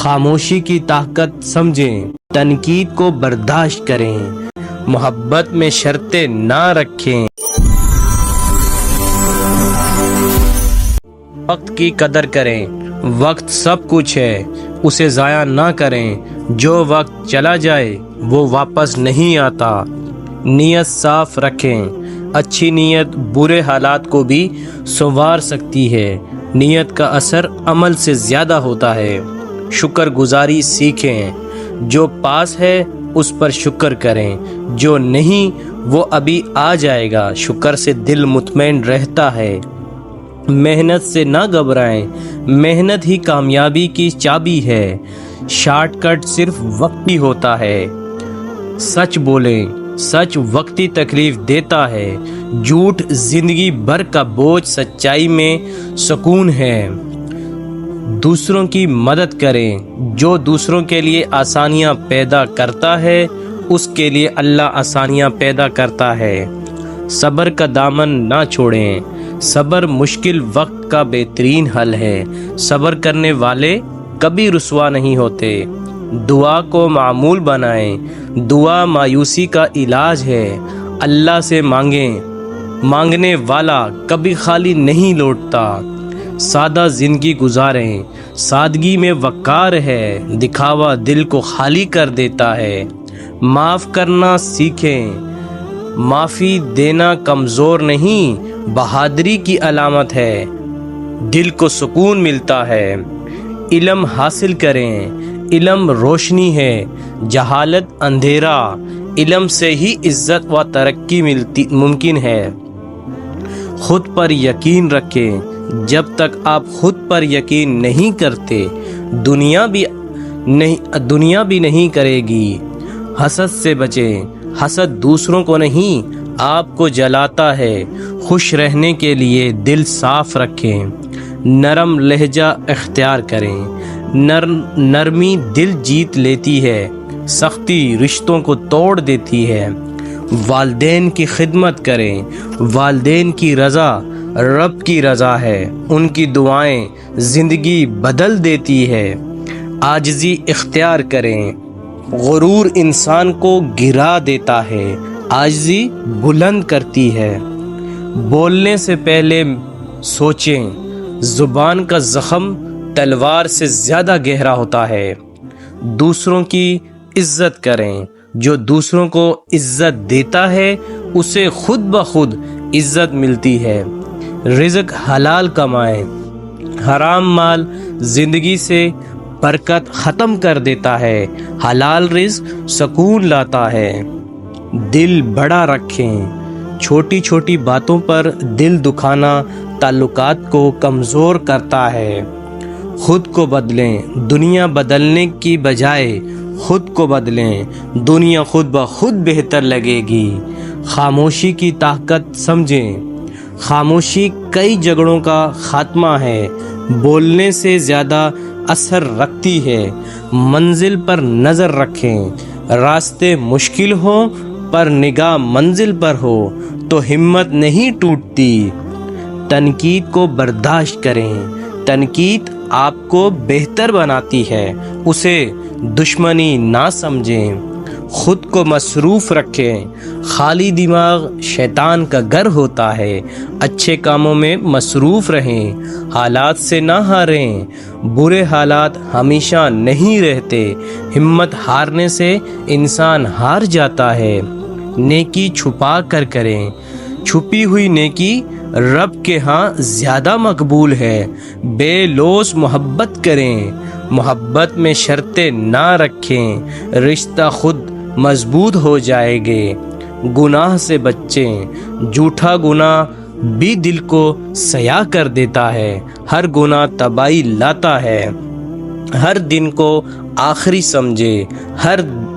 خاموشی کی طاقت سمجھیں، تنقید کو برداشت کریں، محبت میں شرطیں نہ رکھیں، وقت کی قدر کریں۔ وقت سب کچھ ہے، اسے ضائع نہ کریں۔ جو وقت چلا جائے وہ واپس نہیں آتا۔ نیت صاف رکھیں، اچھی نیت برے حالات کو بھی سنوار سکتی ہے۔ نیت کا اثر عمل سے زیادہ ہوتا ہے۔ شکر گزاری سیکھیں، جو پاس ہے اس پر شکر کریں، جو نہیں وہ ابھی آ جائے گا۔ شکر سے دل مطمئن رہتا ہے۔ محنت سے نہ گھبرائیں، محنت ہی کامیابی کی چابی ہے۔ شارٹ کٹ صرف وقتی ہوتا ہے۔ سچ بولیں، سچ وقتی تکلیف دیتا ہے، جھوٹ زندگی بھر کا بوجھ، سچائی میں سکون ہے۔ دوسروں کی مدد کریں، جو دوسروں کے لیے آسانیاں پیدا کرتا ہے اس کے لیے اللہ آسانیاں پیدا کرتا ہے۔ صبر کا دامن نہ چھوڑیں، صبر مشکل وقت کا بہترین حل ہے۔ صبر کرنے والے کبھی رسوا نہیں ہوتے۔ دعا کو معمول بنائیں، دعا مایوسی کا علاج ہے۔ اللہ سے مانگیں، مانگنے والا کبھی خالی نہیں لوٹتا۔ سادہ زندگی گزاریں، سادگی میں وقار ہے، دکھاوا دل کو خالی کر دیتا ہے۔ معاف کرنا سیکھیں، معافی دینا کمزور نہیں بہادری کی علامت ہے، دل کو سکون ملتا ہے۔ علم حاصل کریں، علم روشنی ہے، جہالت اندھیرا۔ علم سے ہی عزت و ترقی ممکن ہے۔ خود پر یقین رکھیں، جب تک آپ خود پر یقین نہیں کرتے دنیا بھی نہیں کرے گی۔ حسد سے بچیں، حسد دوسروں کو نہیں آپ کو جلاتا ہے۔ خوش رہنے کے لیے دل صاف رکھیں، نرم لہجہ اختیار کریں۔ نرمی دل جیت لیتی ہے، سختی رشتوں کو توڑ دیتی ہے۔ والدین کی خدمت کریں، والدین کی رضا رب کی رضا ہے، ان کی دعائیں زندگی بدل دیتی ہے۔ عاجزی اختیار کریں، غرور انسان کو گرا دیتا ہے، عاجزی بلند کرتی ہے۔ بولنے سے پہلے سوچیں، زبان کا زخم تلوار سے زیادہ گہرا ہوتا ہے۔ دوسروں کی عزت کریں، جو دوسروں کو عزت دیتا ہے اسے خود بخود عزت ملتی ہے۔ رزق حلال کمائیں، حرام مال زندگی سے برکت ختم کر دیتا ہے، حلال رزق سکون لاتا ہے۔ دل بڑا رکھیں، چھوٹی چھوٹی باتوں پر دل دکھانا تعلقات کو کمزور کرتا ہے۔ خود کو بدلیں، دنیا بدلنے کی بجائے خود کو بدلیں، دنیا خود بخود بہتر لگے گی۔ خاموشی کی طاقت سمجھیں، خاموشی کئی جھگڑوں کا خاتمہ ہے، بولنے سے زیادہ اثر رکھتی ہے۔ منزل پر نظر رکھیں، راستے مشکل ہوں پر نگاہ منزل پر ہو تو ہمت نہیں ٹوٹتی۔ تنقید کو برداشت کریں، تنقید آپ کو بہتر بناتی ہے، اسے دشمنی نہ سمجھیں۔ خود کو مصروف رکھیں، خالی دماغ شیطان کا گھر ہوتا ہے۔ اچھے کاموں میں مصروف رہیں، حالات سے نہ ہاریں، برے حالات ہمیشہ نہیں رہتے، ہمت ہارنے سے انسان ہار جاتا ہے۔ نیکی چھپا کر کریں، چھپی ہوئی نیکی رب کے ہاں زیادہ مقبول ہے۔ بے لوث محبت کریں، محبت میں شرطیں نہ رکھیں، رشتہ خود مضبوط ہو جائے گے۔ گناہ سے بچیں، جھوٹا گناہ بھی دل کو سیاہ کر دیتا ہے، ہر گناہ تباہی لاتا ہے۔ ہر دن کو آخری سمجھے،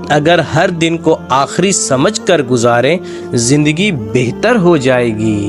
اگر ہر دن کو آخری سمجھ کر گزاریں زندگی بہتر ہو جائے گی۔